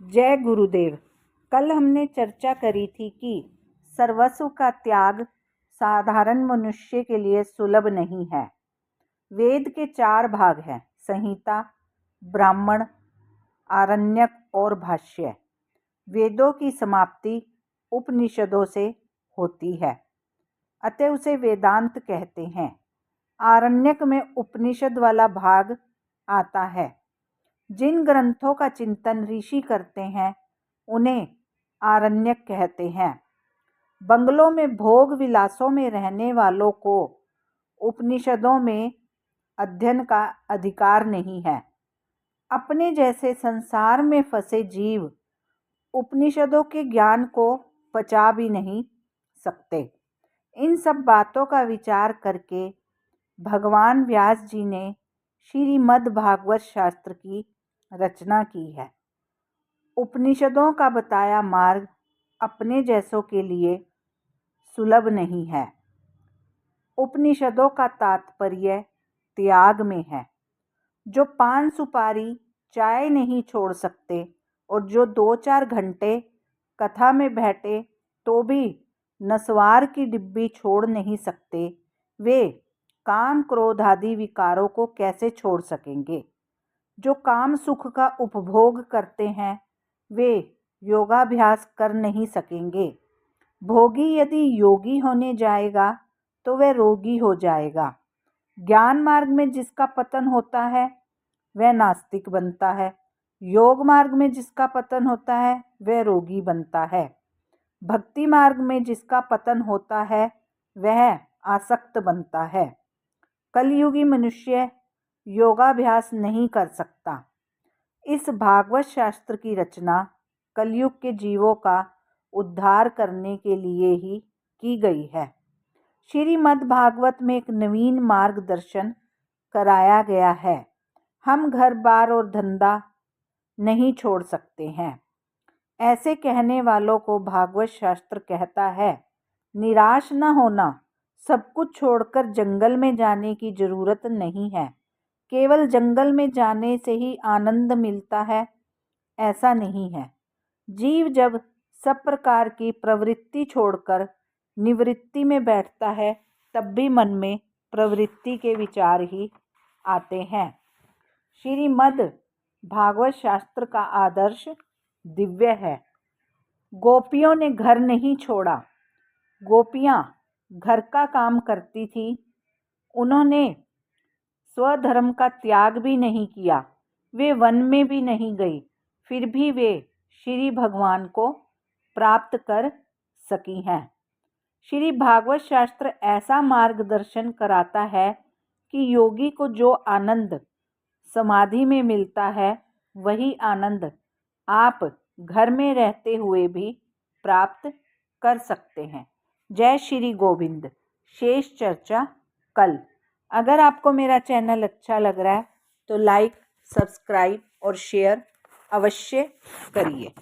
जय गुरुदेव। कल हमने चर्चा करी थी कि सर्वस्व का त्याग साधारण मनुष्य के लिए सुलभ नहीं है। वेद के 4 भाग हैं: संहिता, ब्राह्मण, आरण्यक और भाष्य। वेदों की समाप्ति उपनिषदों से होती है, अतः उसे वेदांत कहते हैं। आरण्यक में उपनिषद वाला भाग आता है। जिन ग्रंथों का चिंतन ऋषि करते हैं उन्हें आरण्यक कहते हैं। बंगलों में भोग विलासों में रहने वालों को उपनिषदों में अध्ययन का अधिकार नहीं है। अपने जैसे संसार में फंसे जीव उपनिषदों के ज्ञान को पचा भी नहीं सकते। इन सब बातों का विचार करके भगवान व्यास जी ने श्रीमद् भागवत शास्त्र की रचना की है। उपनिषदों का बताया मार्ग अपने जैसों के लिए सुलभ नहीं है। उपनिषदों का तात्पर्य त्याग में है। जो पान सुपारी चाय नहीं छोड़ सकते और जो 2-4 घंटे कथा में बैठे तो भी नस्वार की डिब्बी छोड़ नहीं सकते, वे काम क्रोध आदि विकारों को कैसे छोड़ सकेंगे। जो काम सुख का उपभोग करते हैं वे योगाभ्यास कर नहीं सकेंगे। भोगी यदि योगी होने जाएगा तो वह रोगी हो जाएगा। ज्ञान मार्ग में जिसका पतन होता है वह नास्तिक बनता है। योग मार्ग में जिसका पतन होता है वह रोगी बनता है। भक्ति मार्ग में जिसका पतन होता है वह आसक्त बनता है। कलयुगी मनुष्य योगाभ्यास नहीं कर सकता। इस भागवत शास्त्र की रचना कलयुग के जीवों का उद्धार करने के लिए ही की गई है। श्रीमद् भागवत में एक नवीन मार्गदर्शन कराया गया है। हम घर बार और धंधा नहीं छोड़ सकते हैं। ऐसे कहने वालों को भागवत शास्त्र कहता है, निराश न होना, सब कुछ छोड़कर जंगल में जाने की जरूरत नहीं है। केवल जंगल में जाने से ही आनंद मिलता है, ऐसा नहीं है। जीव जब सब प्रकार की प्रवृत्ति छोड़कर निवृत्ति में बैठता है तब भी मन में प्रवृत्ति के विचार ही आते हैं। श्रीमद् भागवत शास्त्र का आदर्श दिव्य है। गोपियों ने घर नहीं छोड़ा। गोपियाँ घर का काम करती थी। उन्होंने स्वधर्म का त्याग भी नहीं किया। वे वन में भी नहीं गई, फिर भी वे श्री भगवान को प्राप्त कर सकी हैं। श्री भागवत शास्त्र ऐसा मार्गदर्शन कराता है कि योगी को जो आनंद समाधि में मिलता है वही आनंद आप घर में रहते हुए भी प्राप्त कर सकते हैं। जय श्री गोविंद। शेष चर्चा कल। अगर आपको मेरा चैनल अच्छा लग रहा है तो लाइक, सब्सक्राइब और शेयर अवश्य करिए।